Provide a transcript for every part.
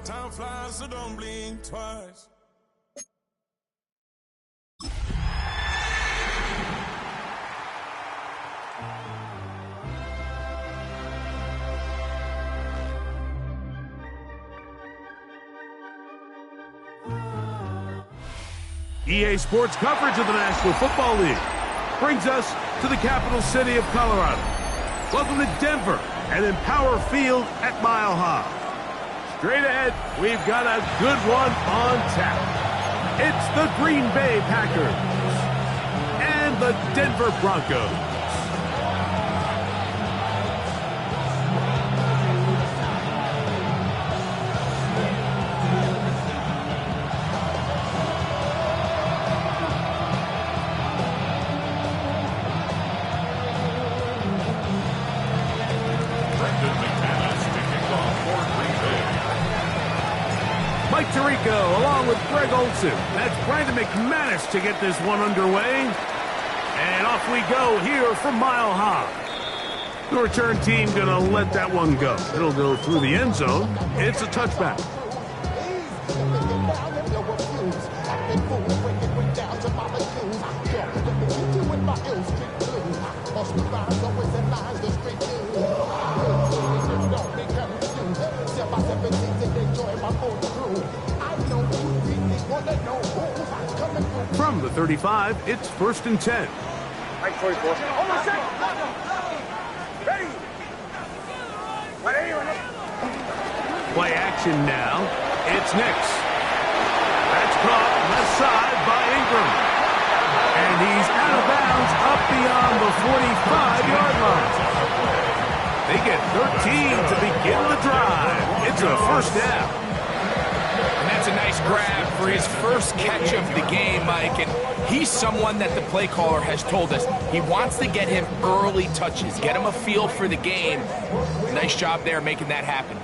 Time flies, so don't blink twice. EA Sports coverage of the National Football League brings us to the capital city of Colorado. Welcome to Denver and Empower Field at Mile High. Straight ahead, we've got a good one on tap. It's the Green Bay Packers and the Denver Broncos. Mike Tirico along with Greg Olson. That's Brandon McManus to get this one underway. And off we go here from Mile High. The return team going to let that one go. It'll go through the end zone. It's a touchback. From the 35, it's 1st and 10. Right 44. Almost set. Ready. Play action now. It's Nix. That's caught left side by Ingram. And he's out of bounds up beyond the 45-yard line. They get 13 to begin the drive. It's a first down. That's a nice grab for his first catch of the game, Mike. And he's someone that the play caller has told us he wants to get him early touches, get him a feel for the game. Nice job there making that happen.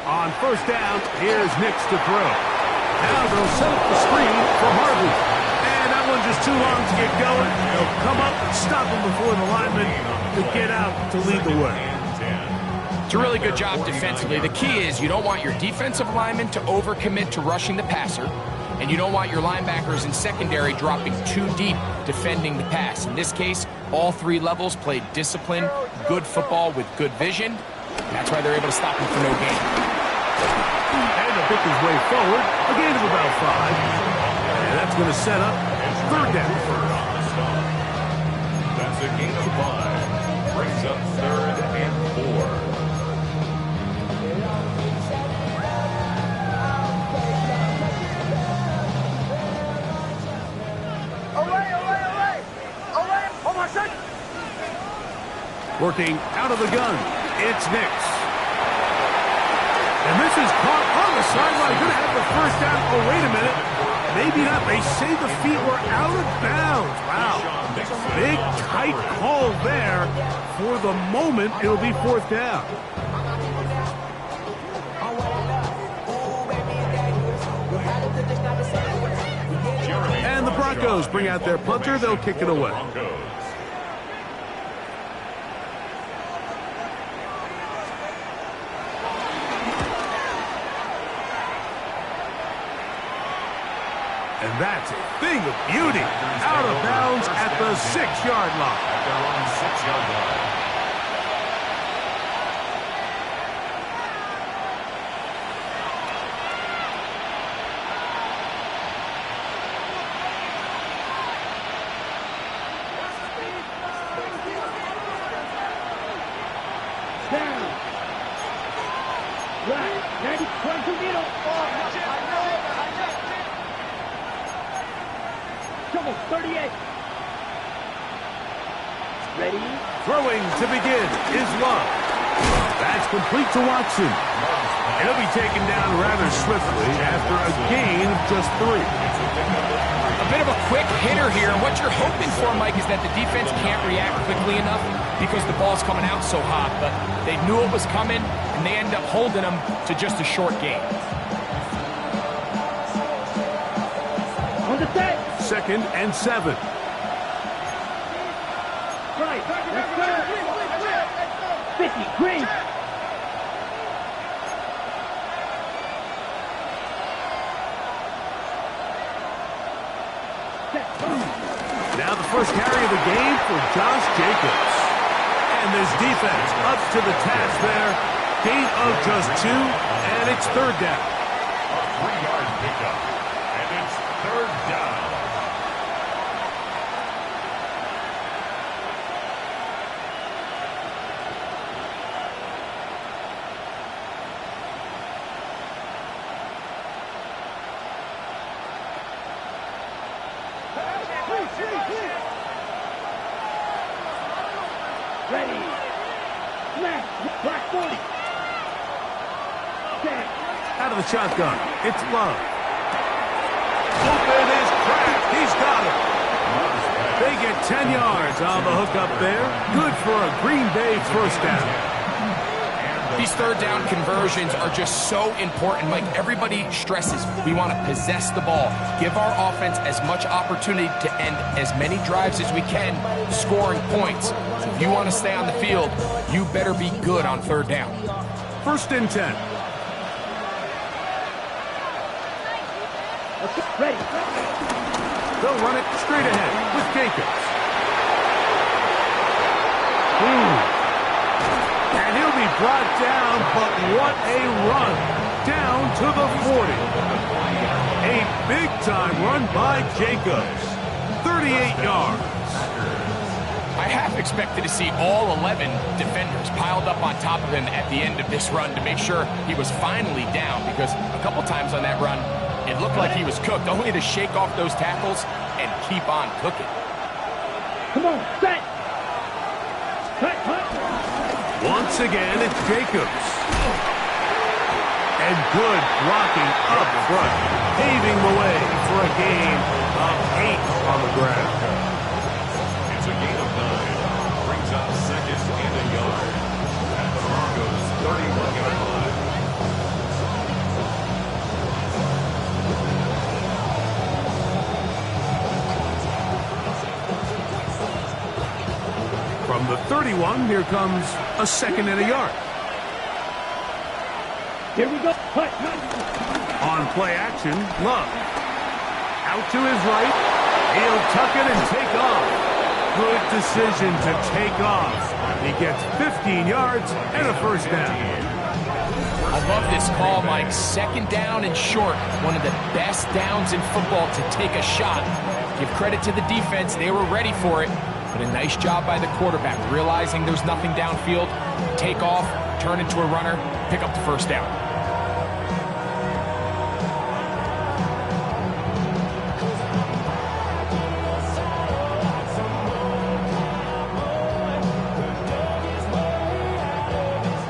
On first down, here's Nix to throw. Now they'll set up the screen for Harvey. And that one's just too long to get going. They'll come up and stop him before the lineman to get out to lead the way. It's a really good job defensively. The key is you don't want your defensive lineman to overcommit to rushing the passer, and you don't want your linebackers in secondary dropping too deep defending the pass. In this case, all three levels played disciplined, good football with good vision. That's why they're able to stop him for no gain. And to pick his way forward, a gain of about 5. And that's going to set up 3rd down. That's a gain of 5. Brings up 3rd and 4. Working out of the gun, it's Nix. And this is caught on the sideline. Going to have the first down. Oh, wait a minute. Maybe not. They say the feet were out of bounds. Wow. Big, tight call there. For the moment, it'll be 4th down. And the Broncos bring out their punter. They'll kick it away. And that's a thing of beauty. Out of bounds at the 6-yard line. Down. Right. 90. Trying to middle. Come on. 38. Ready? Throwing to begin is Love. That's complete to Watson. And he'll be taken down rather swiftly after a gain of just 3. A bit of a quick hitter here, and what you're hoping for, Mike, is that the defense can't react quickly enough because the ball's coming out so hot, but they knew it was coming, and they end up holding them to just a short gain. On the set. 2nd and 7. Right. Let's go. 50. Green. Now the first carry of the game for Josh Jacobs. And this defense up to the task there. Gain of just 2, and it's 3rd down. A 3-yard pickup, and it's 3rd down. Ready. Smash. Black 40. Set. Out of the shotgun, it's Love. Open is cracked. He's got it. They get 10 yards on the hook up there. Good for a Green Bay first down. These 3rd down conversions are just so important, Mike. Everybody stresses we want to possess the ball, give our offense as much opportunity to end as many drives as we can, scoring points. So if you want to stay on the field, you better be good on 3rd down. 1st and 10. Ready. They'll run it straight ahead with Jacobs. And he'll be brought down, but what a run. Down to the 40. A big-time run by Jacobs. 38 yards. I half expected to see all 11 defenders piled up on top of him at the end of this run to make sure he was finally down, because a couple times on that run, it looked like he was cooked, only to shake off those tackles and keep on cooking. Come on. Set. Cut. Once again, it's Jacobs. And good blocking up front, paving the way for a gain of 8 on the ground. It's a gain of 9. Brings up 2nd and a yard. At the Broncos' 31-yard line. From the 31, here comes a 2nd and a yard. Here we go. Cut. On play action, Love. Out to his right. He'll tuck it and take off. Good decision to take off. He gets 15 yards and a first down. I love this call, Mike. 2nd down and short. One of the best downs in football to take a shot. Give credit to the defense. They were ready for it. But a nice job by the quarterback, realizing there's nothing downfield, take off, turn into a runner, pick up the first down.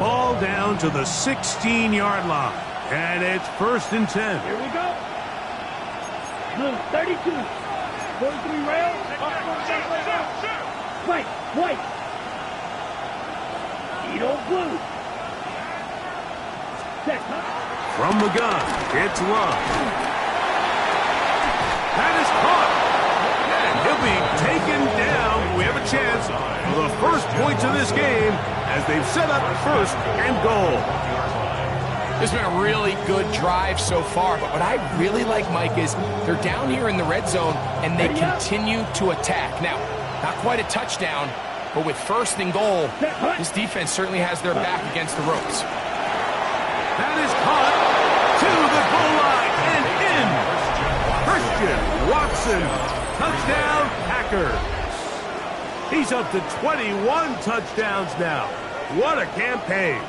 Ball down to the 16-yard line, and it's 1st and 10. Here we go. Blue 32. 43 rail. Right. White. Edo blue. Set. From the gun, it's Love. That is caught. And he'll be taken down. We have a chance for the first points of this game as they've set up 1st and goal. This has been a really good drive so far, but what I really like, Mike, is they're down here in the red zone, and they continue to attack. Now, not quite a touchdown, but with 1st and goal, this defense certainly has their back against the ropes. That is caught to the goal line and in. Christian Watson, touchdown Packers. He's up to 21 touchdowns now. What a campaign.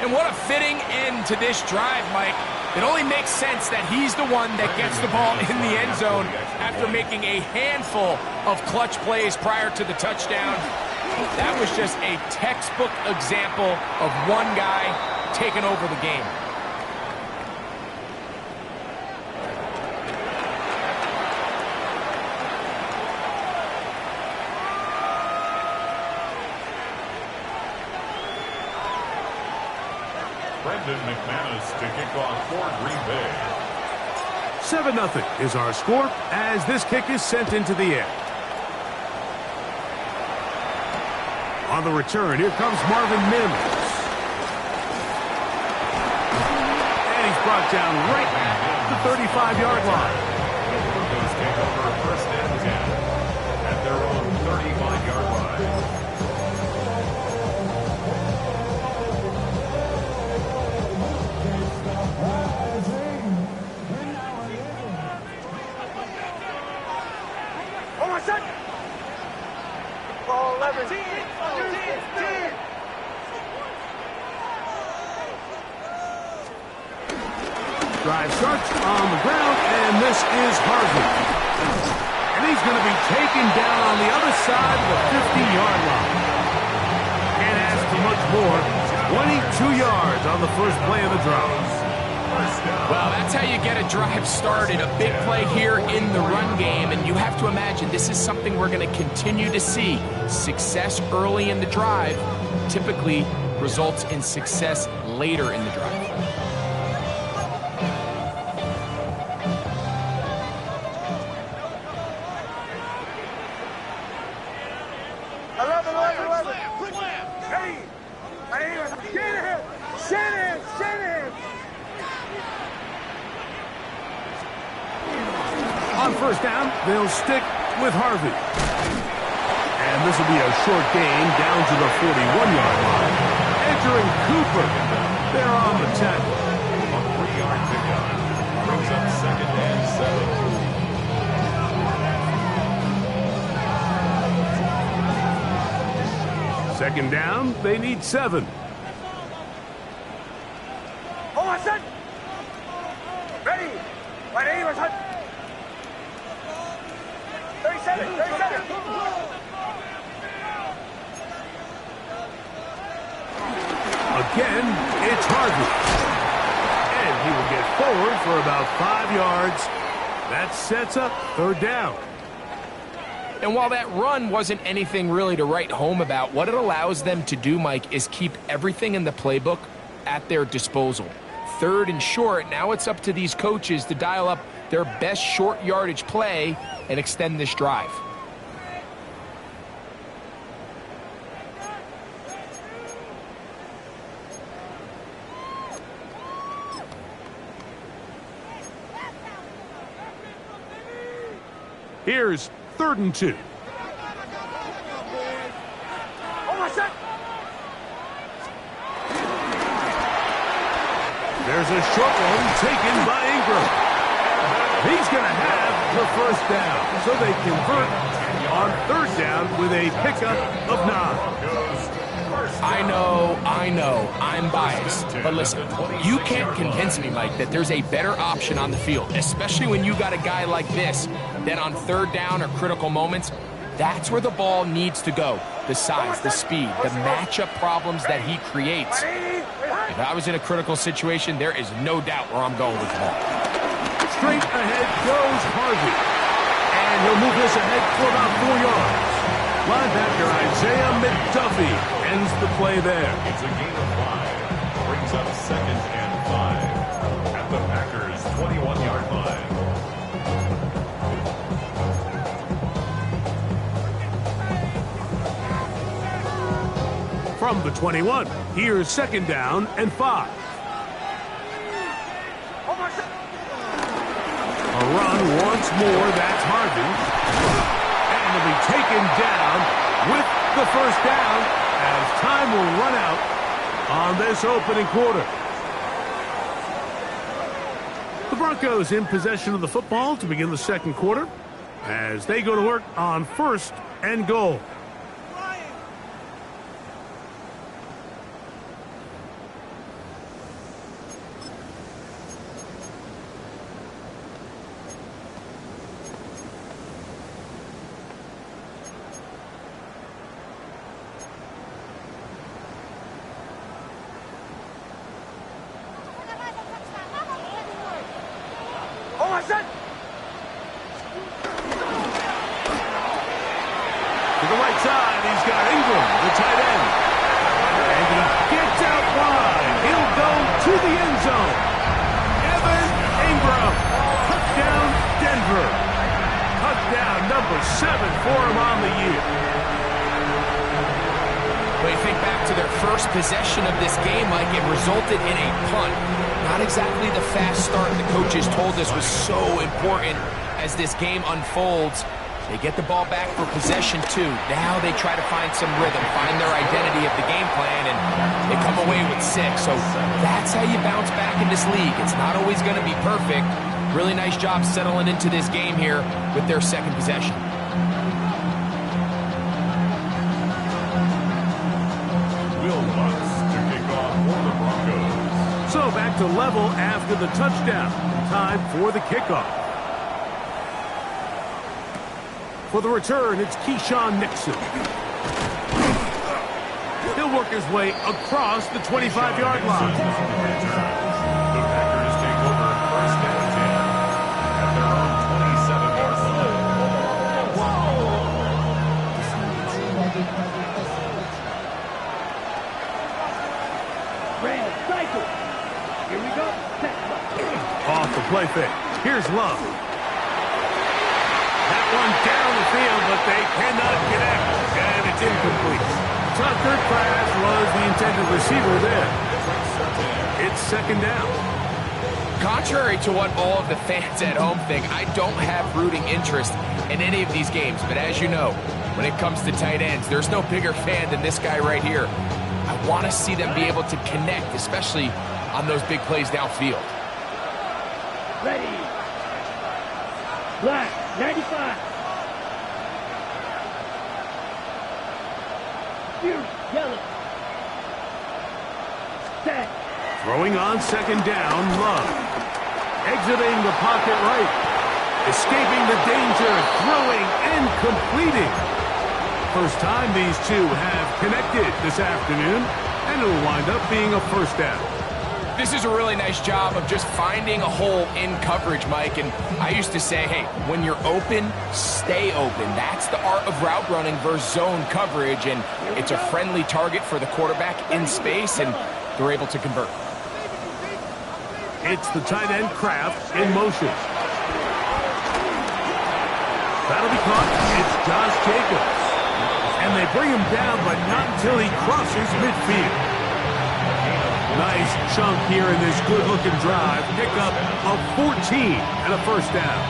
And what a fitting end to this drive, Mike. It only makes sense that he's the one that gets the ball in the end zone after making a handful of clutch plays prior to the touchdown. That was just a textbook example of one guy taking over the game. Brendan McManus to kick off for Green Bay. 7-0 is our score as this kick is sent into the air. On the return, here comes Marvin Mims. And he's brought down right at the 35-yard line. Broncos take over first and 10 at their own 35-yard line. Ball 11. Drive starts on the ground, and this is Harvey. And he's going to be taken down on the other side of the 50-yard line. Can't ask for much more. 22 yards on the first play of the drive. Well, that's how you get a drive started. A big play here in the run game, and you have to imagine this is something we're going to continue to see. Success early in the drive typically results in success later in the drive. On first down, they'll stick with Harvey. And this will be a short gain down to the 41-yard line. Entering Cooper. They're on the tackle. A 3-yard pickup. Brings up second and 7. Second down, they need 7. Hold on, son. Ready. Right aim, son. 37. Again, it's Harvey. And he will get forward for about 5 yards. That sets up third down. And while that run wasn't anything really to write home about, what it allows them to do, Mike, is keep everything in the playbook at their disposal. Third and short, now it's up to these coaches to dial up their best short yardage play and extend this drive. Here's 3rd and 2. There's a short one taken by Ingram. He's going to have the first down, so they convert on third down with a pickup of 9. I know, I'm biased. But listen, you can't convince me, Mike, that there's a better option on the field, especially when you got a guy like this, that on third down or critical moments, that's where the ball needs to go. The size, the speed, the matchup problems that he creates. If I was in a critical situation, there is no doubt where I'm going with the ball. Straight ahead goes Harvey. And he'll move this ahead for about 4 yards. Linebacker Isaiah McDuffie ends the play there. It's a gain of 5. Brings up second and 5 at the Packers' 21-yard line. From the 21, here's second down and 5. A run once more, that's Harvey. And he'll be taken down with the first down as time will run out on this opening quarter. The Broncos in possession of the football to begin the second quarter as they go to work on 1st and goal. Caution! To the right side, he's got Ingram, the tight end. And he gets out wide. He'll go to the end zone. Evan Ingram. Touchdown, Denver. Touchdown number 7 for him on the year. When you think back to their first possession of this game, Mike, it resulted in a punt. Not exactly the fast start the coaches told us was so important as this game unfolds. They get the ball back for possession 2. Now they try to find some rhythm, find their identity of the game plan, and they come away with 6. So that's how you bounce back in this league. It's not always going to be perfect. Really nice job settling into this game here with their second possession. So back to level after the touchdown. Time for the kickoff. For the return, it's Keyshawn Nixon. He'll work his way across the 25-yard line. The Packers take over first and 10 at their own 27-yard line. Brandon, cycle. Here we go. Set. Off the play fake. Here's Love. That one down the field, but they cannot connect. And it's incomplete. Tucker Craft was the intended receiver there. It's second down. Contrary to what all of the fans at home think, I don't have rooting interest in any of these games. But as you know, when it comes to tight ends, there's no bigger fan than this guy right here. I want to see them be able to connect, especially on those big plays downfield. Ready. Black, 95. Yellow. Set. Throwing on second down, Love. Exiting the pocket right. Escaping the danger, throwing and completing. First time these two have connected this afternoon, and it'll wind up being a first down. This is a really nice job of just finding a hole in coverage, Mike. And I used to say, hey, when you're open, stay open. That's the art of route running versus zone coverage. And it's a friendly target for the quarterback in space, and they're able to convert. It's the tight end Kraft in motion. That'll be caught. It's Josh Jacobs. And they bring him down, but not until he crosses midfield. Nice chunk here in this good-looking drive. Pick up of 14 and a first down.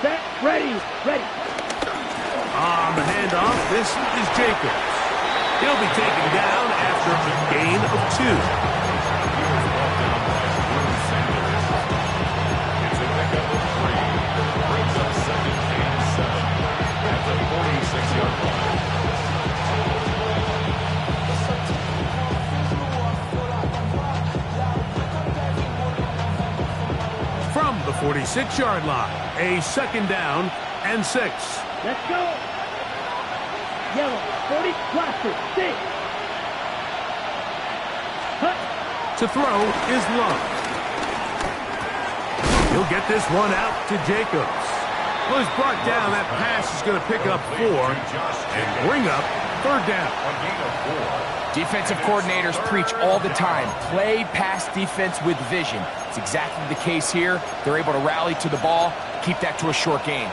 Set. Ready. Ready. On the handoff, this is Jacobs. He'll be taken down after a gain of 2. From the 46-yard line, a second down and 6. Let's go. Yellow. 40. Cluster. 6. Cut. To throw is Love. He'll get this one out to Jacobs. Well, he's brought down. That pass is going to pick up 4 and bring up third down. Defensive coordinators preach all the time, play pass defense with vision. It's exactly the case here. They're able to rally to the ball, keep that to a short gain.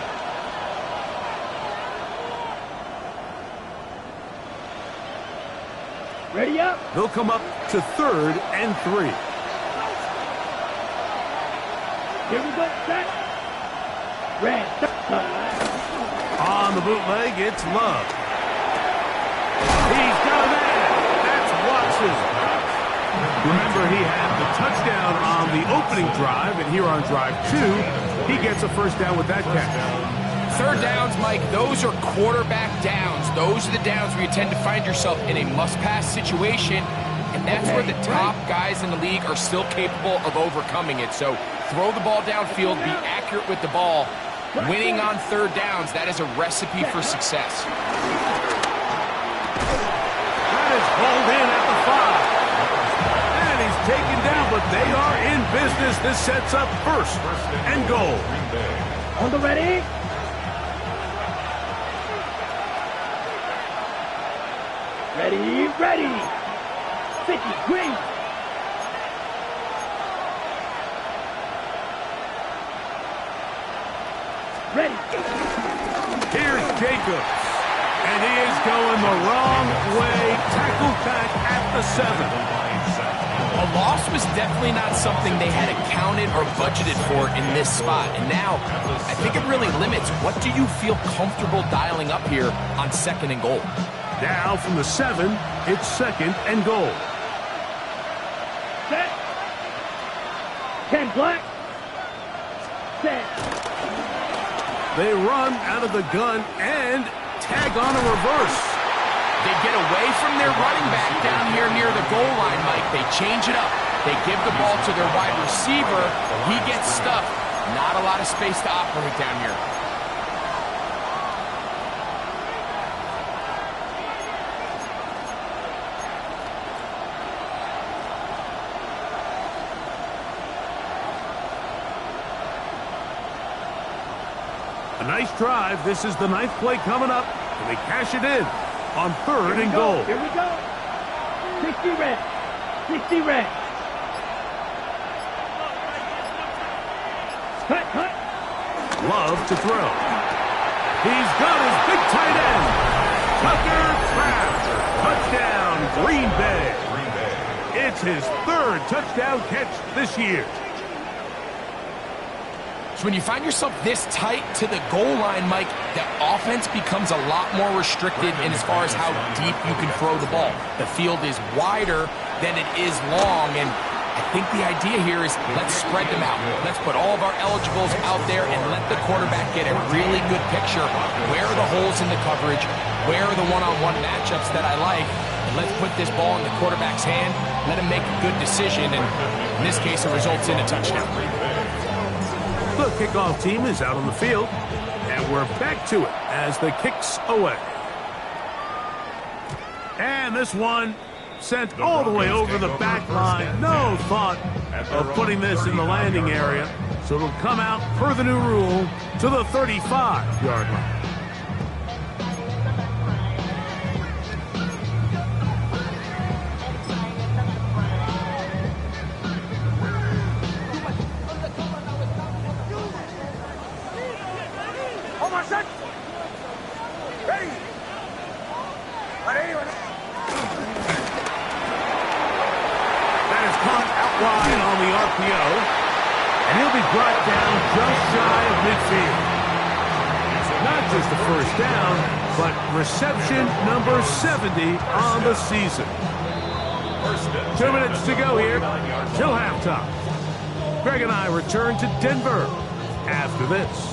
Ready up. They'll come up to third and 3. Here we go. Set. Red. On the bootleg, it's Love. He's got a man. That's Watson. Remember, he had the touchdown on the opening drive, and here on drive 2, he gets a first down with that catch. Third downs, Mike, those are quarterback downs. Those are the downs where you tend to find yourself in a must-pass situation, and that's where the top guys in the league are still capable of overcoming it. So throw the ball downfield, be accurate with the ball. Winning on third downs, that is a recipe for success. hauled in at the 5. And he's taken down, but they are in business. This sets up first and goal. On the ready. Ready, ready. 50, green. Ready. Here's Jacobs. And he is going the wrong way. Tackled back at the 7. A loss was definitely not something they had accounted or budgeted for in this spot. And now, I think it really limits what do you feel comfortable dialing up here on 2nd and goal. Now from the 7, it's 2nd and goal. Set. 10 black. Set. They run out of the gun and tag on a reverse. They get away from their running back down here near the goal line, Mike. They change it up. They give the ball to their wide receiver. He gets stuffed. Not a lot of space to operate down here. A nice drive. This is the 9th play coming up. And they cash it in on 3rd and goal. Here we go. 60 red. 60 red. Cut, cut. Love to throw. He's got his big tight end. Tucker Kraft. Touchdown, Green Bay. It's his 3rd touchdown catch this year. So when you find yourself this tight to the goal line, Mike, the offense becomes a lot more restricted in as far as how deep you can throw the ball. The field is wider than it is long, and I think the idea here is let's spread them out. Let's put all of our eligibles out there and let the quarterback get a really good picture. Where are the holes in the coverage? Where are the one-on-one matchups that I like? And let's put this ball in the quarterback's hand, let him make a good decision, and in this case, it results in a touchdown. The kickoff team is out on the field, and we're back to it as the kick's away. And this one sent all the way over the back line. No thought of putting this in the landing area, so it'll come out per the new rule to the 35-yard line. And he'll be brought down just shy of midfield. Not just the first down, but reception number 70 on the season. 2 minutes to go here till halftime. Greg and I return to Denver after this.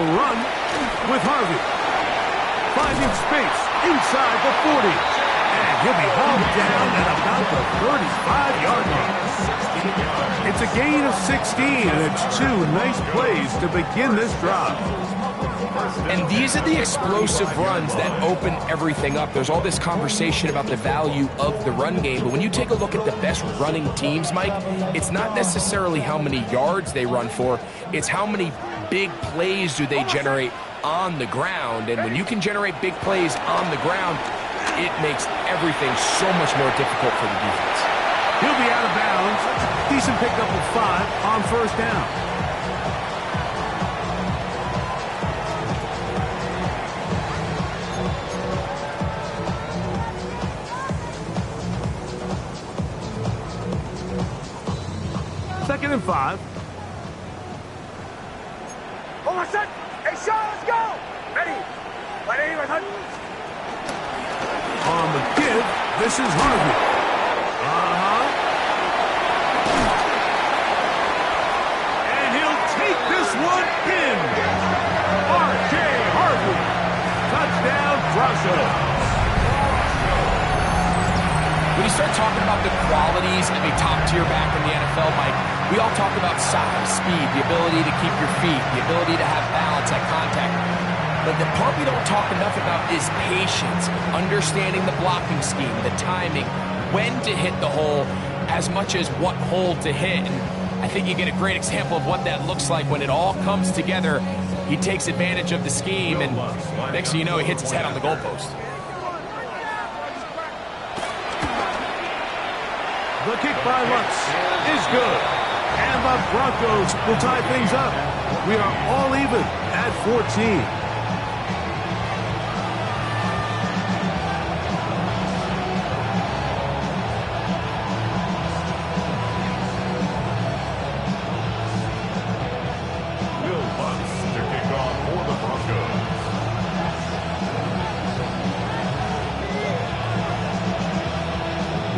Run with Harvey. Finding space inside the 40. And he'll be hauled down at about the 35-yard line. It's a gain of 16, and it's 2 nice plays to begin this drive. And these are the explosive runs that open everything up. There's all this conversation about the value of the run game, but when you take a look at the best running teams, Mike, it's not necessarily how many yards they run for, it's how many big plays do they generate on the ground. And when you can generate big plays on the ground, it makes everything so much more difficult for the defense. He'll be out of bounds. Decent pickup of 5 on first down. Second and 5. Hey, Shaw, let's go! Ready? On the give, this is Harvey. When you start talking about the qualities of a top-tier back in the NFL, Mike, we all talk about size, speed, the ability to keep your feet, the ability to have balance at contact. But the part we don't talk enough about is patience, understanding the blocking scheme, the timing, when to hit the hole, as much as what hole to hit. And I think you get a great example of what that looks like when it all comes together. He takes advantage of the scheme, and next thing you know, he hits his head on the goalpost. The kick by Lutz is good. And the Broncos will tie things up. We are all even at 14.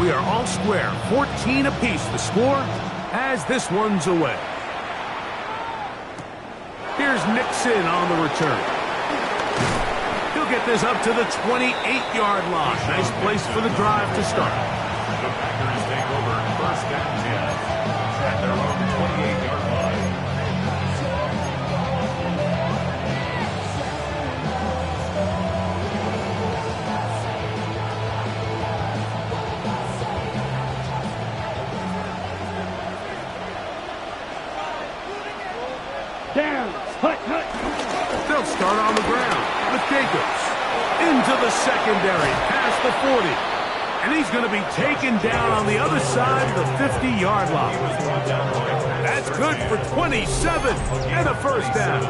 We are all square, 14 apiece the score as this one's away. Here's Nixon on the return. He'll get this up to the 28-yard line. Nice place for the drive to start. The Packers take over first and 10 at their own 28-yard line. Down. Hut, hut. They'll start on the ground with Jacobs. Into the secondary, past the 40. And he's going to be taken down on the other side of the 50-yard line. That's good for 27 and a first down.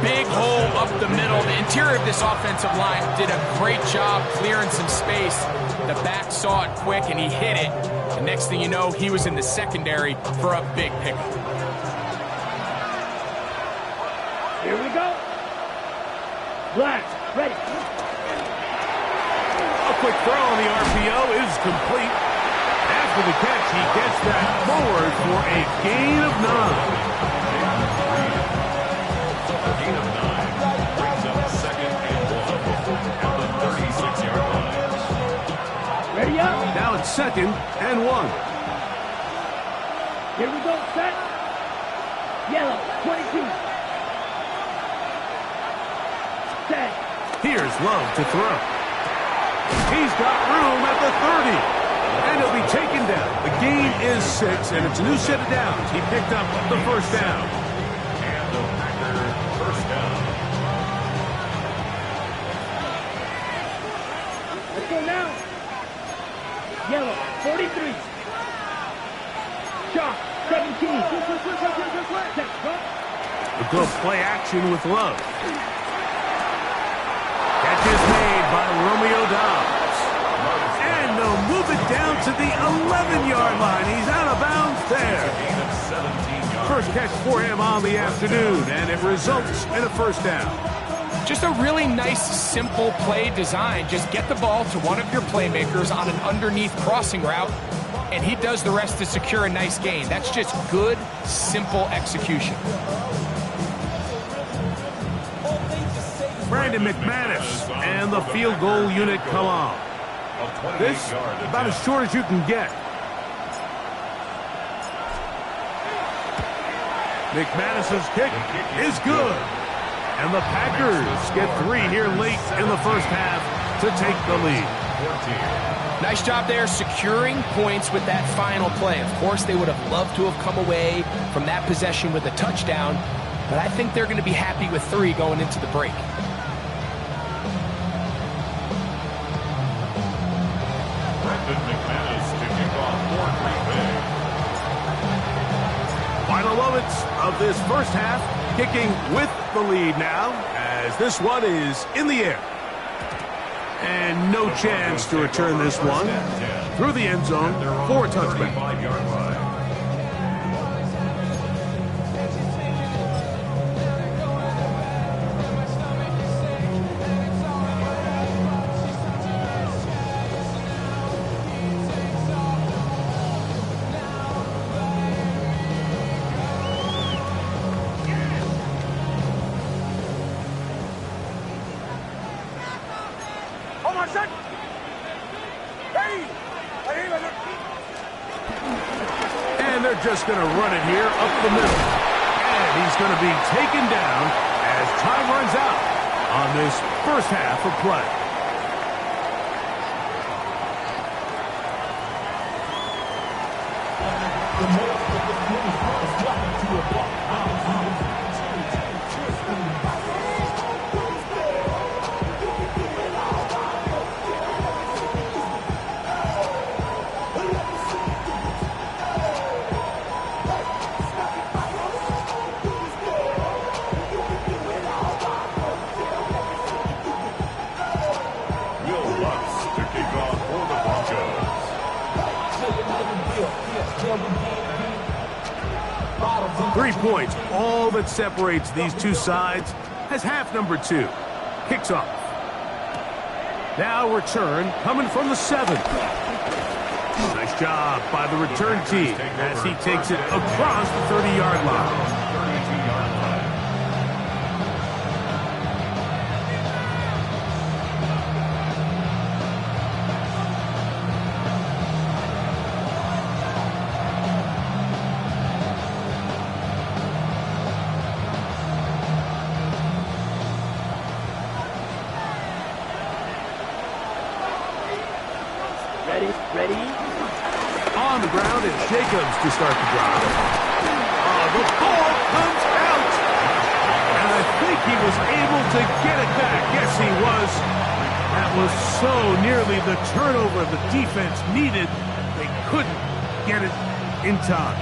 Big hole up the middle. The interior of this offensive line did a great job clearing some space. The back saw it quick, and he hit it. The next thing you know, he was in the secondary for a big pickup. Here we go. Blast. Ready. A quick throw on the RPO is complete. After the catch, he gets that forward for a gain of 9. A gain of 9 brings up second and 1 at the 36-yard line. Ready up. Now it's second and 1. Here we go. Set. Yellow. 22. Set. Here's Love to throw. He's got room at the 30. And he'll be taken down. The gain is 6, and it's a new set of downs. He picked up the first down. And the Packers first down. Let's go now. Yellow. 43. Sharp. 17. Set. Go. The good play action with Love. Catch is made by Romeo Dobbs. And they'll move it down to the 11-yard line. He's out of bounds there. Gain of 17 yards. First catch for him on the afternoon, and it results in a first down. Just a really nice, simple play design. Just get the ball to one of your playmakers on an underneath crossing route, and he does the rest to secure a nice gain. That's just good, simple execution. Brandon McManus and the field goal unit come on. This about as short as you can get. McManus's kick is good. And the Packers get 3 here late in the first half to take the lead. Nice job there securing points with that final play. Of course, they would have loved to have come away from that possession with a touchdown, but I think they're going to be happy with 3 going into the break. Brandon McManus to kick off for Green Bay. Final moments of this first half, kicking with the lead now, as this one is in the air. And no chance to return this one through the end zone for a touchback. 35-yard line. Hold on, set. Ready. They're just going to run it here up the middle. And he's going to be taken down as time runs out on this first half of play. To kick off for the Broncos. 3 points, all that separates these two sides, as half number 2 kicks off. Now return coming from the 7. Nice job by the return team as he takes it across the 30-yard line. 32-yard line. Ready? On the ground, it's Jacobs to start the drive. The ball comes out. And I think he was able to get it back. Yes, he was. That was so nearly the turnover the defense needed. They couldn't get it in time.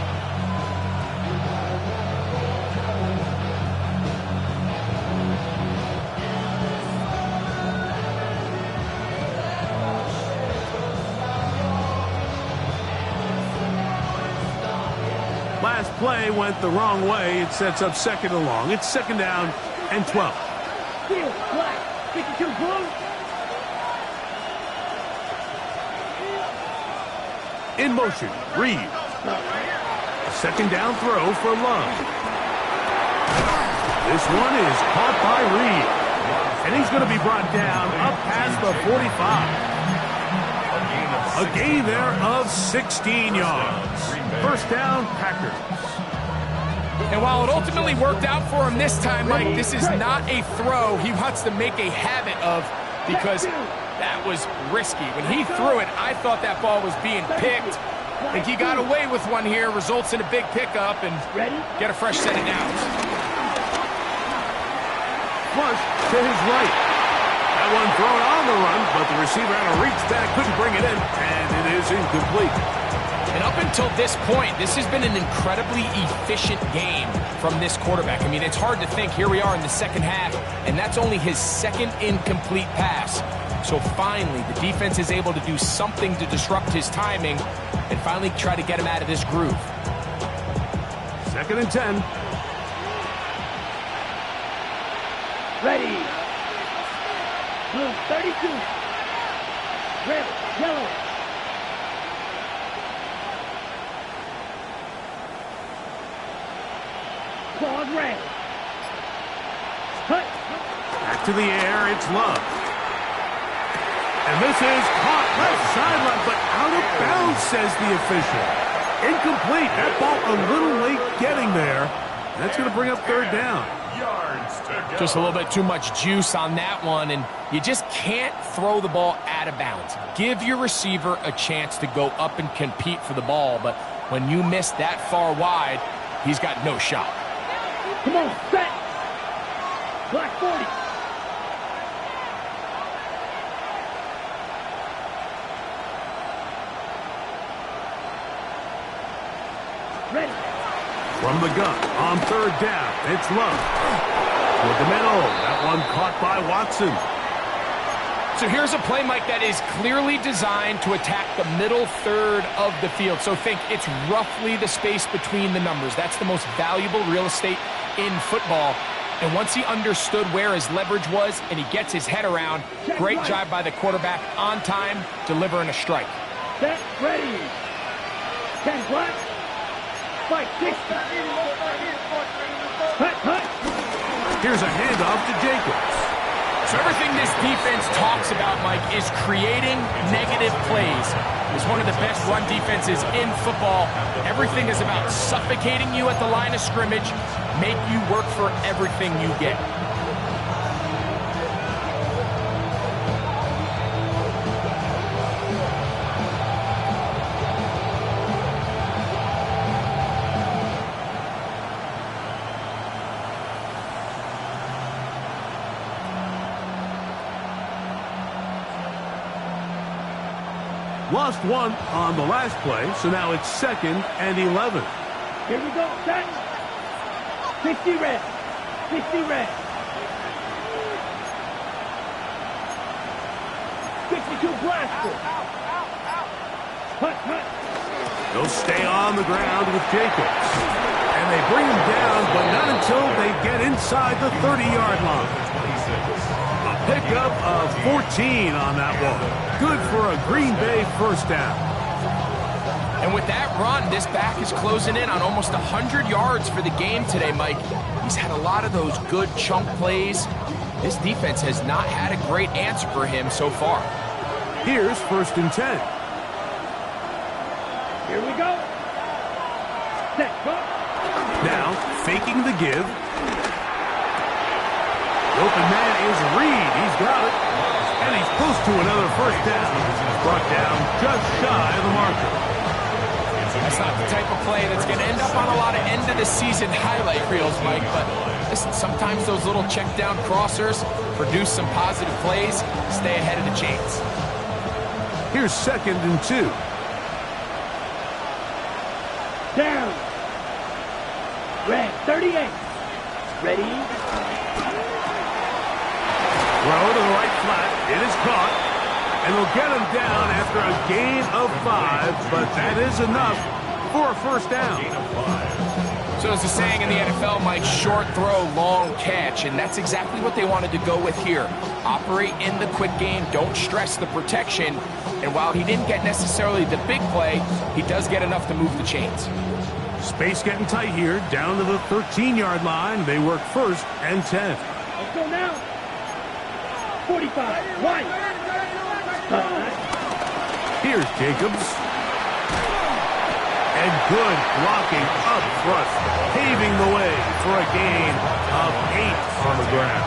Last play went the wrong way. It sets up second and long. It's second down and 12. Steel, black, 52 blue. In motion, Reed. Second down throw for Love. This one is caught by Reed. And he's going to be brought down up past the 45. A gain there of 16 yards. First down, Packers. And while it ultimately worked out for him this time, Mike, this is not a throw he wants to make a habit of because that was risky. When he threw it, I thought that ball was being picked. I think he got away with one here, results in a big pickup, and get a fresh set of downs. Flush to his right. That one thrown on the run, but the receiver had a reach back, couldn't bring it in, and it is incomplete. And up until this point, this has been an incredibly efficient game from this quarterback. I mean, it's hard to think. Here we are in the second half, and that's only his second incomplete pass. So finally, the defense is able to do something to disrupt his timing and finally try to get him out of this groove. Second and 10. Ready. Blue, 32. Red, yellow. Claws red. Cut. Back to the air, it's Love. And this is caught left sideline, but out of bounds, says the official. Incomplete. That ball a little late getting there. That's going to bring up third down. Yards to go. Just a little bit too much juice on that one, and you just can't throw the ball out of bounds. Give your receiver a chance to go up and compete for the ball, but when you miss that far wide, he's got no shot. Come on, set. Black 40. Ready. From the gun, on third down, it's Love. Toward the middle, that one caught by Watson. So here's a play, Mike, that is clearly designed to attack the middle third of the field. So think it's roughly the space between the numbers. That's the most valuable real estate in football. And once he understood where his leverage was and he gets his head around, great job by the quarterback on time, delivering a strike. Set, ready. 10 black. Fight, 6. Cut. Here's a handoff to Jacobs. So everything this defense talks about, Mike, is creating negative plays. It's one of the best run defenses in football. Everything is about suffocating you at the line of scrimmage, make you work for everything you get. Lost one on the last play, so now it's 2nd and 11. Here we go, set. 60 red. 60 red. 62 blaster. Hut, hut. They'll stay on the ground with Jacobs. And they bring him down, but not until they get inside the 30-yard line. A pickup of 14 on that one. Good for a Green Bay first down. And with that run, this back is closing in on almost 100 yards for the game today, Mike. He's had a lot of those good chunk plays. This defense has not had a great answer for him so far. Here's 1st and 10. Here we go. Set, go. Now, faking the give. The open man is Reed. He's got it. And he's close to another first down. Brought down just shy of the marker. That's not the type of play that's going to end up on a lot of end-of-the-season highlight reels, Mike. But listen, sometimes those little check-down crossers produce some positive plays. Stay ahead of the chains. Here's 2nd and 2. Down. Red, 38. Ready? Throw to the right flat. It is caught. And they'll get him down after a gain of 5, but that is enough for a first down. So as the saying in the NFL, Mike, short throw, long catch, and that's exactly what they wanted to go with here. Operate in the quick game, don't stress the protection, and while he didn't get necessarily the big play, he does get enough to move the chains. Space getting tight here, down to the 13-yard line. They work 1st and 10. Let's go now. 45, right. Here's Jacobs. And good blocking up front, paving the way for a gain of 8 on the ground.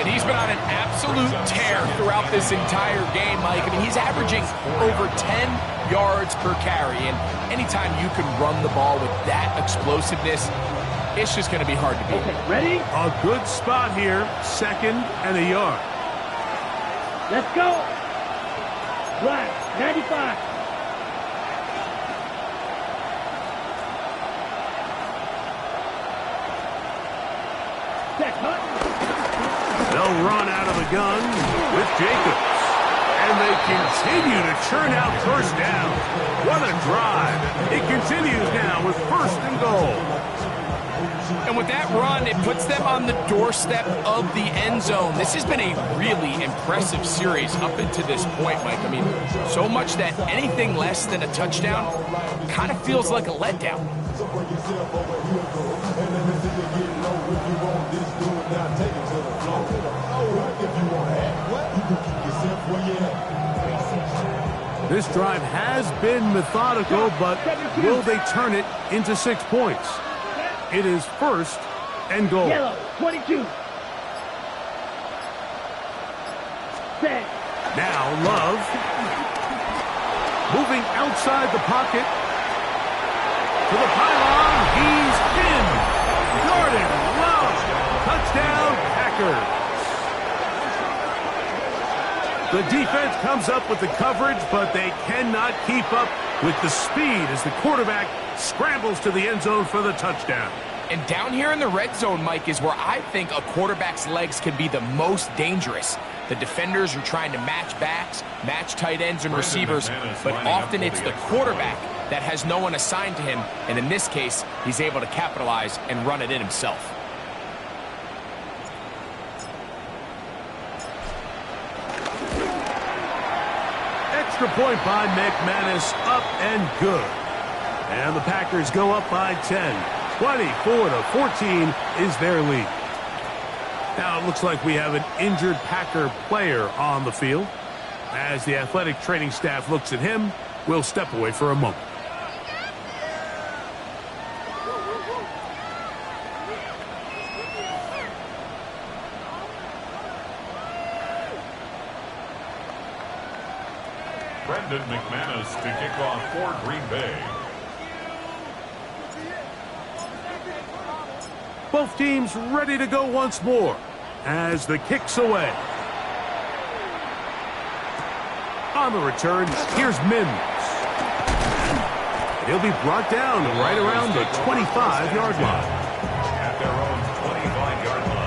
And he's been on an absolute tear throughout this entire game, Mike. I mean, he's averaging over 10 yards per carry. And anytime you can run the ball with that explosiveness, it's just going to be hard to beat. Okay, ready? A good spot here, 2nd and a yard. Let's go. Black, 95. Set, hut. They'll run out of the gun with Jacobs. And they continue to churn out first down. What a drive. It continues now with 1st and goal. And with that run, it puts them on the doorstep of the end zone. This has been a really impressive series up until this point, Mike. I mean, so much that anything less than a touchdown kind of feels like a letdown. This drive has been methodical, but will they turn it into 6 points? It is 1st and goal. Yellow, 22. Set. Now Love. Moving outside the pocket. To the pylon. He's in. Jordan Love. Touchdown, Packers. The defense comes up with the coverage, but they cannot keep up with the speed as the quarterback scrambles to the end zone for the touchdown. And down here in the red zone, Mike, is where I think a quarterback's legs can be the most dangerous. The defenders are trying to match backs, match tight ends and receivers, but often it's the quarterback that has no one assigned to him, and in this case, he's able to capitalize and run it in himself. Extra point by McManus, up and good. And the Packers go up by 10. 24-14 is their lead. Now it looks like we have an injured Packer player on the field. As the athletic training staff looks at him, we'll step away for a moment. Brendan McManus to kick off for Green Bay. Both teams ready to go once more as the kick's away. On the return, here's Mims. He'll be brought down right around the 25-yard line. At their own 25-yard line.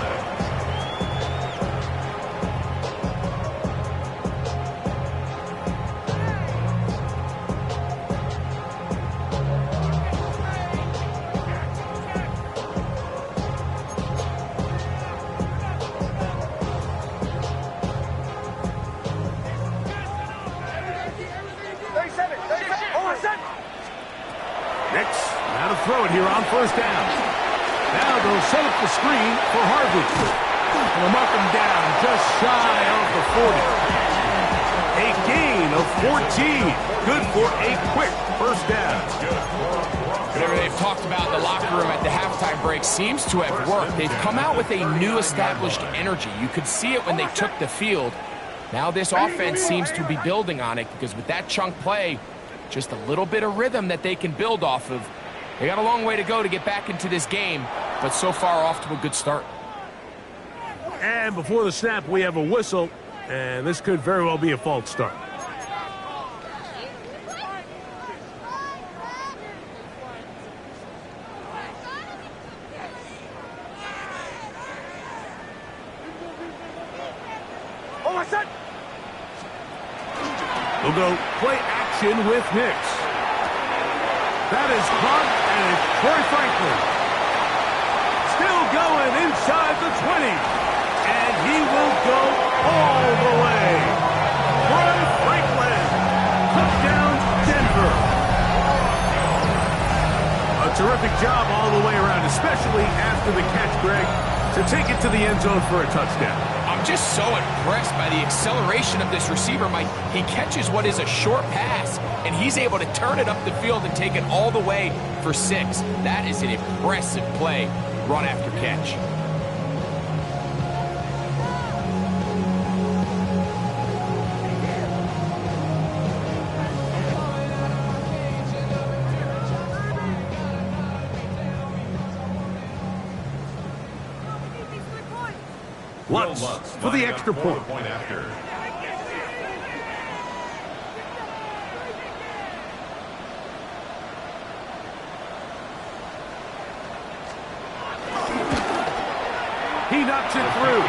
Throw it here on first down. Now they'll set up the screen for Harvey. From up and down, just shy of the 40. A gain of 14. Good for a quick first down. Whatever they've talked about in the locker room at the halftime break seems to have worked. They've come out with a new established energy. You could see it when they took the field. Now this offense seems to be building on it because with that chunk play, just a little bit of rhythm that they can build off of. They got a long way to go to get back into this game, but so far off to a good start. And before the snap, we have a whistle, and this could very well be a false start. We'll go play action with Hicks. That is caught, and it's Troy Franklin. Still going inside the 20. And he will go all the way. Troy Franklin. Touchdown, Denver. A terrific job all the way around, especially after the catch, Greg, to take it to the end zone for a touchdown. I'm just so impressed by the acceleration of this receiver, Mike. He catches what is a short pass, and he's able to turn it up the field and take it all the way for 6. That is an impressive play, run after catch. Lutz for the extra point. He knocks it through.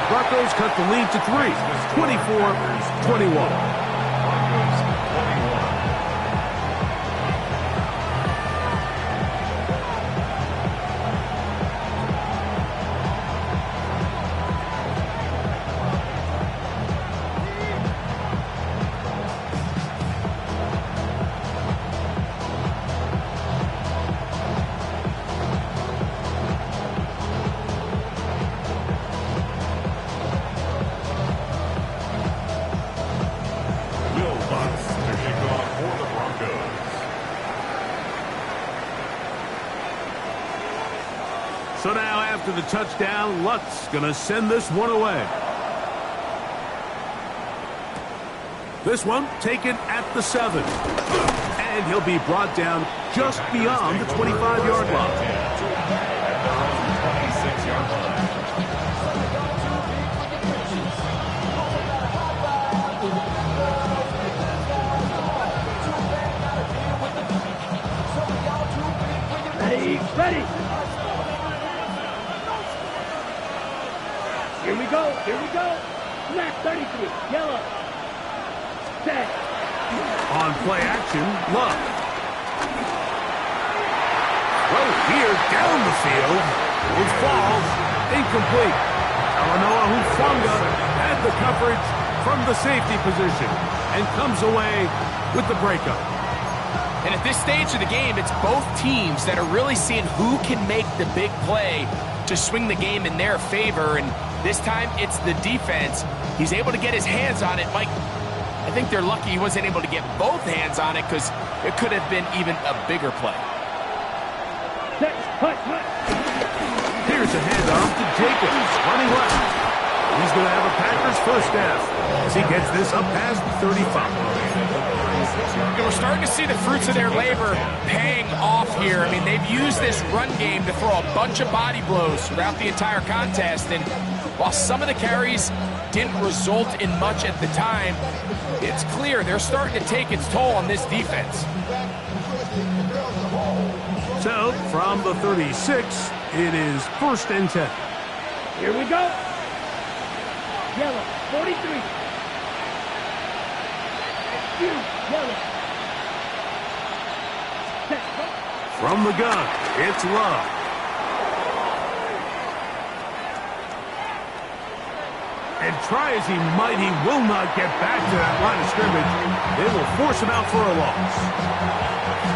Broncos cut the lead to 3, 24-21. So now after the touchdown, Lutz going to send this one away. This one taken at the 7. And he'll be brought down just beyond the 25-yard line. Ready. Here we go. Black 33. Yellow. Set. On play action, Love. Throw here down the field. It falls. Incomplete. Talanoa Hufanga had the coverage from the safety position and comes away with the breakup. And at this stage of the game, it's both teams that are really seeing who can make the big play to swing the game in their favor, and this time it's the defense. He's able to get his hands on it. Mike, I think they're lucky he wasn't able to get both hands on it because it could have been even a bigger play. Here's a handoff to Jacobs, running left. He's going to have a Packers first down as he gets this up past 35. We're starting to see the fruits of their labor paying off here. I mean, they've used this run game to throw a bunch of body blows throughout the entire contest, and while some of the carries didn't result in much at the time, it's clear they're starting to take its toll on this defense. So, from the 36, it is 1st and 10. Here we go. Yellow, 43. Yellow. From the gun, it's Love. And try as he might, he will not get back to that line of scrimmage. They will force him out for a loss.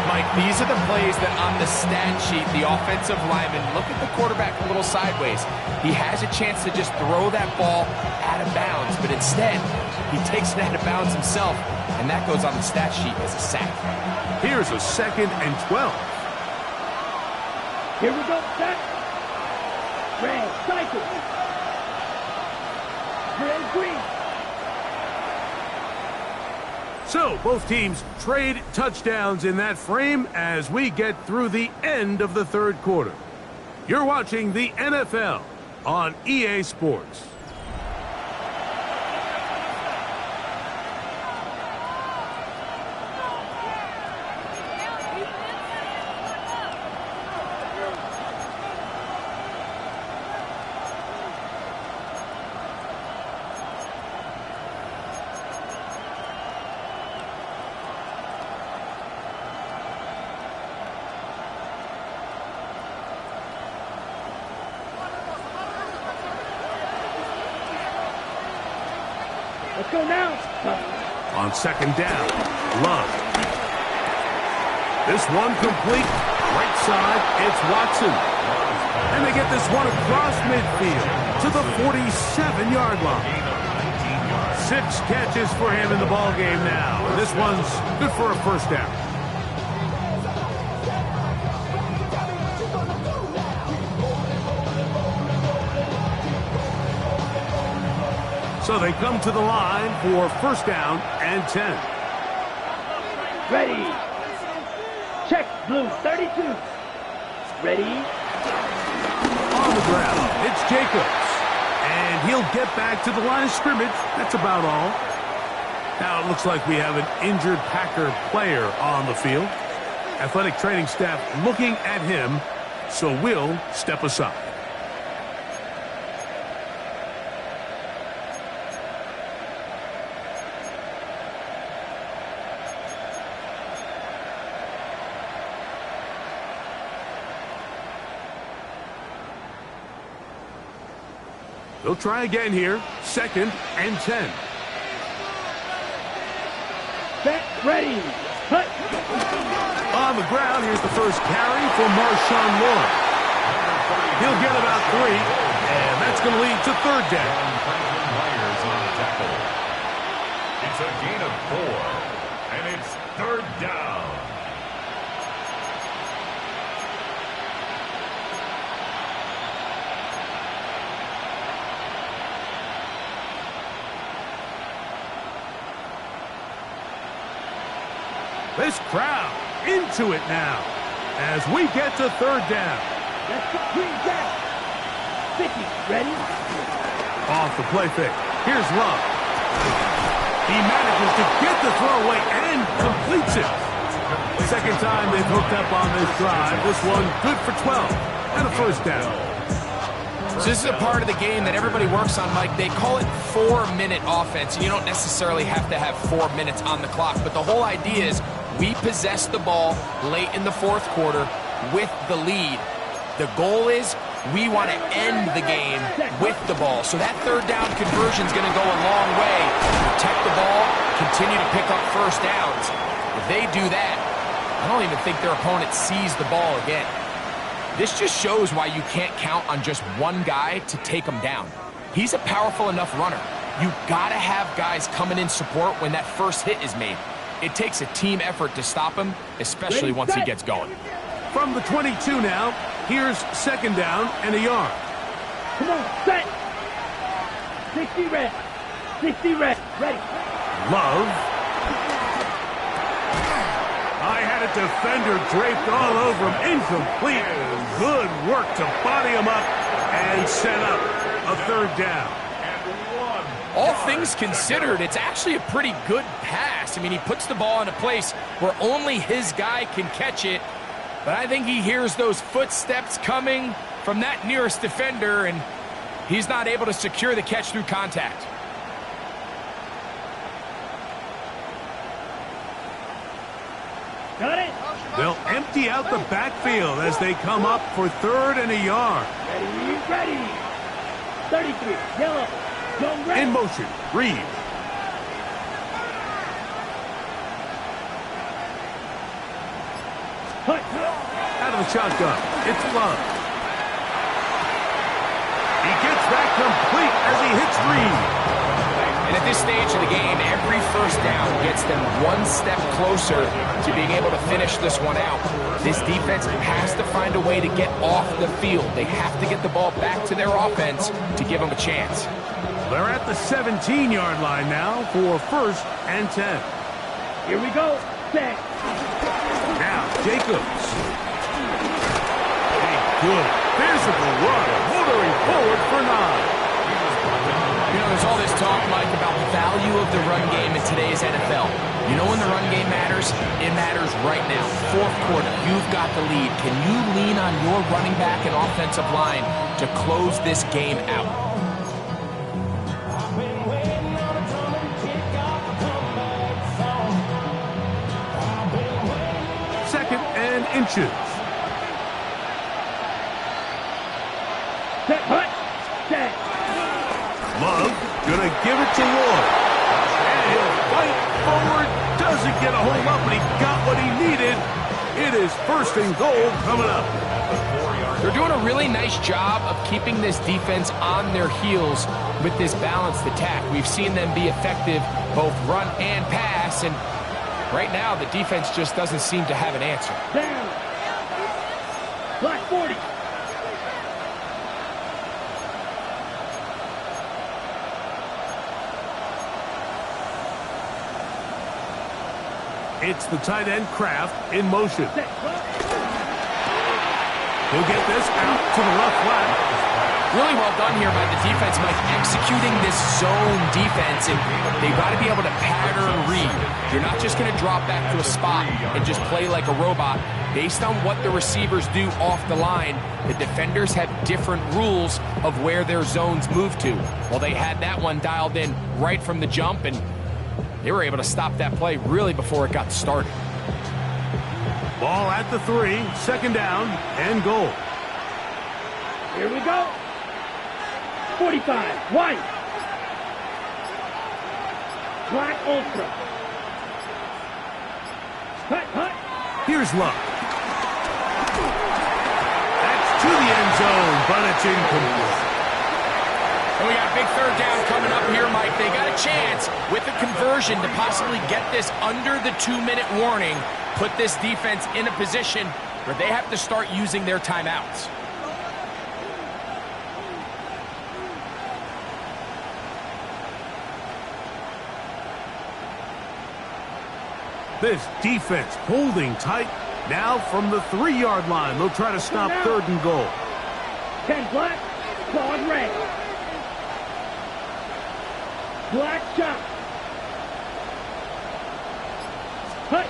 Mike, these are the plays that on the stat sheet, the offensive lineman, look at the quarterback a little sideways. He has a chance to just throw that ball out of bounds, but instead, he takes it out of bounds himself, and that goes on the stat sheet as a sack. Here's a 2nd and 12. Here we go, set. Red, cycle. Red, green. So, both teams trade touchdowns in that frame as we get through the end of the 3rd quarter. You're watching the NFL on EA Sports. Let's go now. On 2nd down, Love. This one complete. Right side, it's Watson. And they get this one across midfield to the 47-yard line. 6 catches for him in the ballgame now. And this one's good for a first down. So they come to the line for 1st down and 10. Ready. Check, blue, 32. Ready. On the ground, it's Jacobs. And he'll get back to the line of scrimmage. That's about all. Now it looks like we have an injured Packer player on the field. Athletic training staff looking at him, so we'll step aside. They'll try again here. 2nd and 10. Set, ready. Cut. On the ground, here's the first carry for Marshawn Lawrence. He'll get about 3, and that's going to lead to 3rd down. Myers on the tackle. It's a gain of 4, and it's 3rd down. This crowd into it now as we get to 3rd down. Let's go green down. 50, ready. Off the play fake. Here's Love. He manages to get the throw away and completes it. 2nd time they've hooked up on this drive. This one good for 12 and a 1st down. So this is a part of the game that everybody works on, Mike. They call it 4-minute offense. You don't necessarily have to have 4 minutes on the clock, but the whole idea is we possess the ball late in the 4th quarter with the lead. The goal is we want to end the game with the ball. So that 3rd down conversion is going to go a long way. Protect the ball, continue to pick up 1st downs. If they do that, I don't even think their opponent sees the ball again. This just shows why you can't count on just one guy to take him down. He's a powerful enough runner. You gotta have guys coming in support when that first hit is made. It takes a team effort to stop him, especially once he gets going. From the 22 now, here's second down and a yard. Come on, set. 60 red. 60 red. Ready. Love. I had a defender draped all over him. Incomplete. Good work to body him up and set up a third down. All things considered, it's actually a pretty good pass. I mean, he puts the ball in a place where only his guy can catch it. But I think he hears those footsteps coming from that nearest defender, and he's not able to secure the catch through contact. Got it. They'll empty out the backfield as they come up for third and a yard. Ready, ready. 33, yellow. Young red. In motion, Reed. Hut. Out of the shotgun, it's Love. He gets that complete as he hits Reed. And at this stage of the game, every first down gets them one step closer to being able to finish this one out. This defense has to find a way to get off the field. They have to get the ball back to their offense to give them a chance. They're at the 17-yard line now for first and 10. Here we go. Set. Now, Jacobs. A good physical run, motoring forward for 9. You know, there's all this talk, Mike, about the value of the run game in today's NFL. You know when the run game matters? It matters right now. Fourth quarter, you've got the lead. Can you lean on your running back and offensive line to close this game out? Second and inches. Set. Hut. Set. Love gonna give it to Ward. And he'll fight forward. Doesn't get a hold up, but he got what he needed. It is first and goal coming up. They're doing a really nice job of keeping this defense on their heels with this balanced attack. We've seen them be effective both run and pass, and right now the defense just doesn't seem to have an answer. Down. Black 40. It's the tight end Kraft in motion. Set. He'll get this out to the left flat. Really well done here by the defense, Mike, executing this zone defense, and they've got to be able to pattern read. You're not just going to drop back to a spot and just play like a robot. Based on what the receivers do off the line, the defenders have different rules of where their zones move to. Well, they had that one dialed in right from the jump, and they were able to stop that play really before it got started. Ball at the 3, second down and goal. Here we go. 45. White. Black Ultra. Hut. Here's Luck. That's to the end zone, but it's incomplete. And we got a big third down coming up here, Mike. They got a chance with the conversion to possibly get this under the 2-minute warning, put this defense in a position where they have to start using their timeouts. This defense holding tight. Now from the 3-yard line, they'll try to stop third and goal. 10 black, clawed red. Black shot. Hut.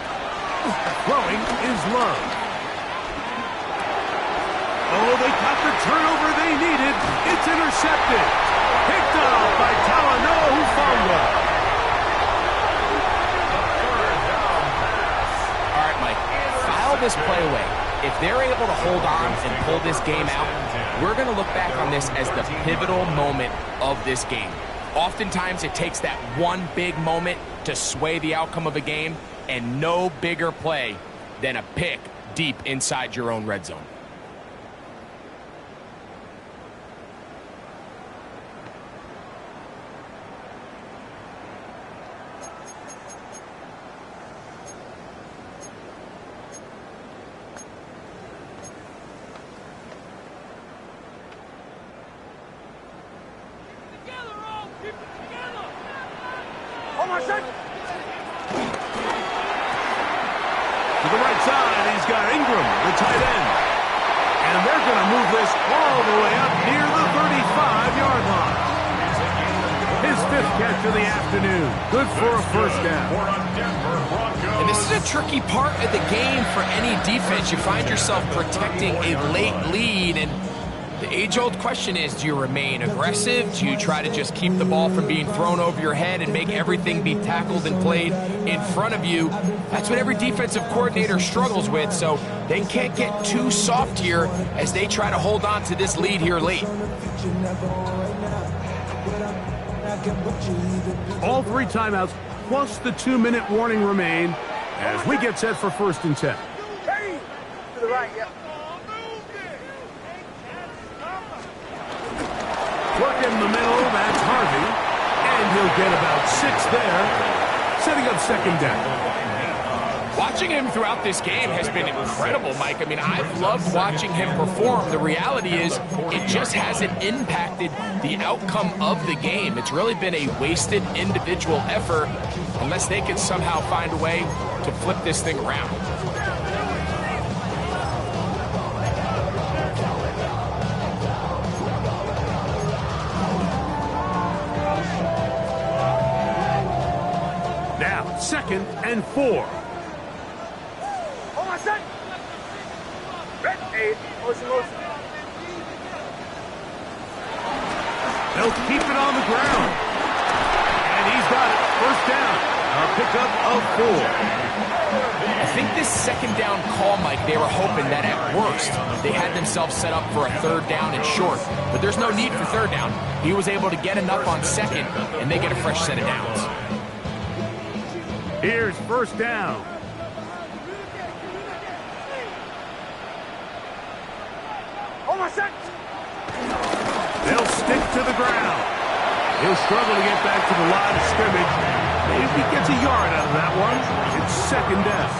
Throwing is Love. Oh, they got the turnover they needed. It's intercepted. Picked off by Talanoa Hufanga. All right, Mike, file this play away. If they're able to hold on and pull this game out, we're going to look back on this as the pivotal moment of this game. Oftentimes, it takes that one big moment to sway the outcome of a game, and no bigger play than a pick deep inside your own red zone. Hold on, son. To the right side, he's got Ingram, the tight end. And they're going to move this all the way up near the 35-yard line. His 5th catch of the afternoon. Good for a first down. And this is a tricky part of the game for any defense. You find yourself protecting a late lead, and the age-old question is, do you remain aggressive? Do you try to just keep the ball from being thrown over your head and make everything be tackled and played in front of you? That's what every defensive coordinator struggles with, so they can't get too soft here as they try to hold on to this lead here late. All 3 timeouts plus the 2-minute warning remain as we get set for 1st and 10. Ready. To the right, yep. Work in the middle, that's Harvey. And he'll get about 6 there, setting up 2nd down. Watching him throughout this game has been incredible, Mike. I mean, I've loved watching him perform. The reality is it just hasn't impacted the outcome of the game. It's really been a wasted individual effort unless they can somehow find a way to flip this thing around. Now, 2nd and 4. Hold on, son. Red, hey, motion. They'll keep it on the ground. And he's got it. 1st down. A pickup of 4. I think this 2nd down call, Mike, they were hoping that at worst they had themselves set up for a 3rd down and short. But there's no need for 3rd down. He was able to get enough on 2nd, and they get a fresh set of downs. Here's 1st down. Hold on, son. They'll stick to the ground. He'll struggle to get back to the line of scrimmage. Maybe he gets a yard out of that one. It's 2nd down.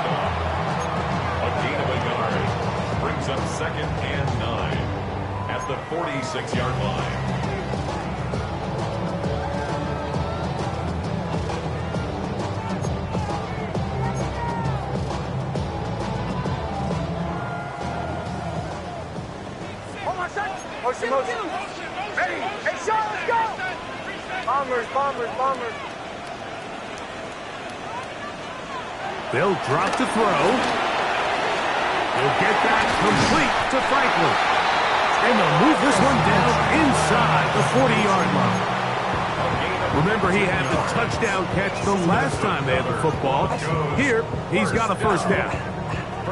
A gain of a yard brings up 2nd and 9 at the 46-yard line. Motion. Ready. Hey, Sean, let's go. Bombers. They'll drop to throw. He'll get that complete to Franklin. And they'll move this one down inside the 40-yard line. Remember, he had the touchdown catch the last time they had the football. Here, he's got a 1st down.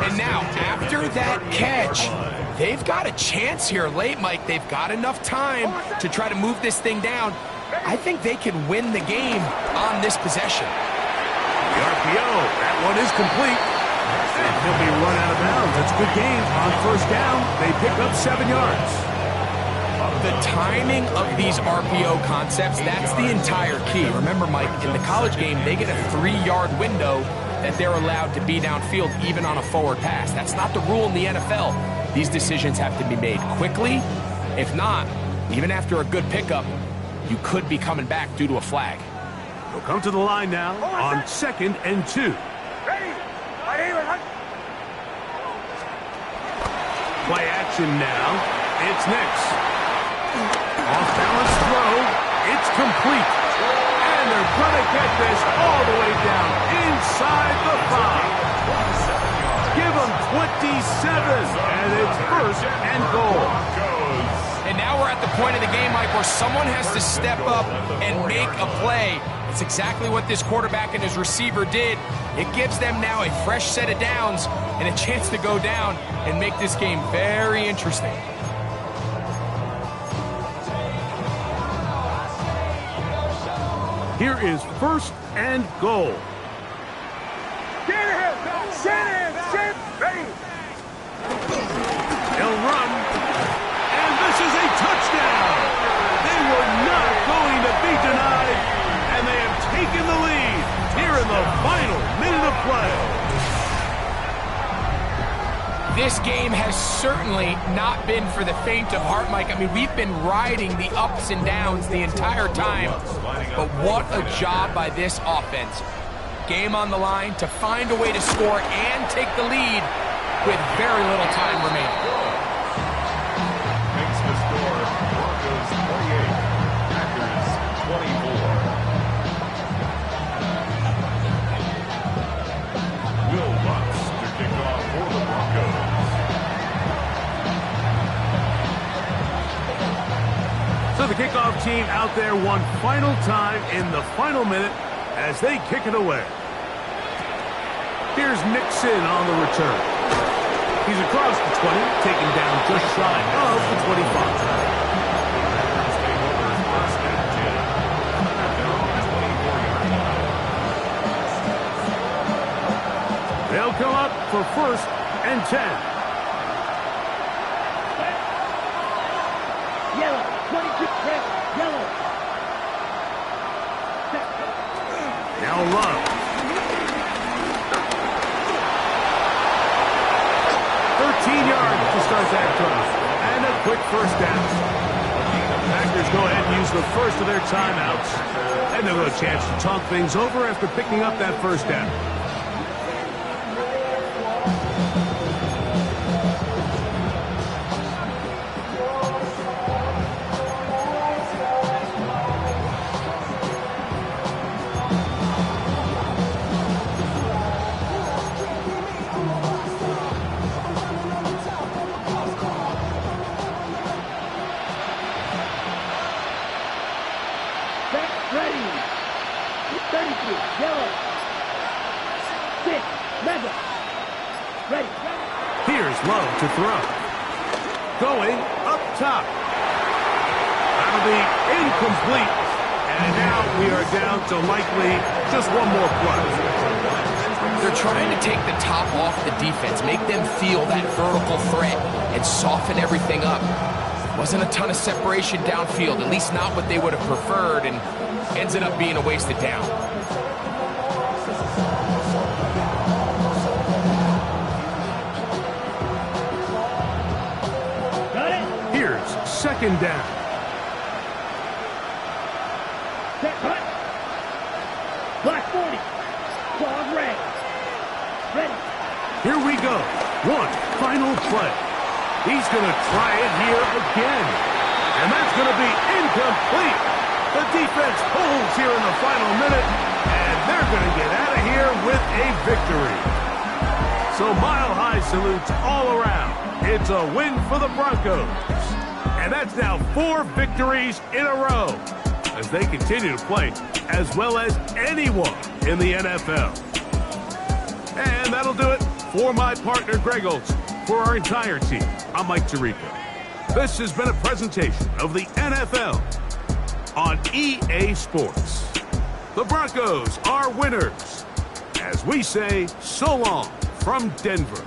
And now, after that catch, they've got a chance here late, Mike. They've got enough time to try to move this thing down. I think they can win the game on this possession. The RPO, that one is complete. And he'll be run out of bounds. That's a good game. On 1st down, they pick up 7 yards. The timing of these RPO concepts, that's the entire key. Remember, Mike, in the college game, they get a 3-yard window that they're allowed to be downfield even on a forward pass. That's not the rule in the NFL. These decisions have to be made quickly. If not, even after a good pickup, you could be coming back due to a flag. They'll come to the line now on 2nd and 2. Ready. Right here, right. Play action now. It's next. Off-balance throw. It's complete. And they're going to get this all the way down inside the 5. Give them 27, and it's 1st and goal. And now we're at the point of the game, Mike, where someone has to step up and make a play. It's exactly what this quarterback and his receiver did. It gives them now a fresh set of downs and a chance to go down and make this game very interesting. Here is 1st and goal. Shanahan. Ready. They'll run. And this is a touchdown. They were not going to be denied. And they have taken the lead here in the final minute of play. This game has certainly not been for the faint of heart, Mike. I mean, we've been riding the ups and downs the entire time, but what a job by this offense. Game on the line to find a way to score and take the lead with very little time remaining. Makes the score Broncos 28, Packers 24. Will Lutz to kick off for the Broncos. So the kickoff team out there one final time in the final minute as they kick it away. Here's Nixon on the return. He's across the 20, taken down just shy of the 25. Take over first and 10. At their own 24-yard line. They'll come up for first and 10. Yellow, 22, red, yellow. Now Love. 13 yards to start that drive. And a quick first down. The Packers go ahead and use the first of their timeouts. And they'll have a chance to talk things over after picking up that first down. Ready. 33, yellow. 6, red. Ready. Here's Love to throw. Going up top. That'll be incomplete. And now we are down to likely just one more play. They're trying to take the top off the defense, make them feel that vertical threat, and soften everything up. Wasn't a ton of separation downfield, at least not what they would have preferred, and ends up being a wasted down. Got it. Here's second down. Set, cut. Black 40. Dog red. Ready. Here we go. One final play. He's going to try it here again. And that's going to be incomplete. The defense holds here in the final minute, and they're going to get out of here with a victory. So mile-high salutes all around. It's a win for the Broncos. And that's now 4 victories in a row as they continue to play as well as anyone in the NFL. And that'll do it for my partner, Greg Olson. For our entire team, I'm Mike Tirico. This has been a presentation of the NFL on EA Sports. The Broncos are winners. As we say, so long from Denver.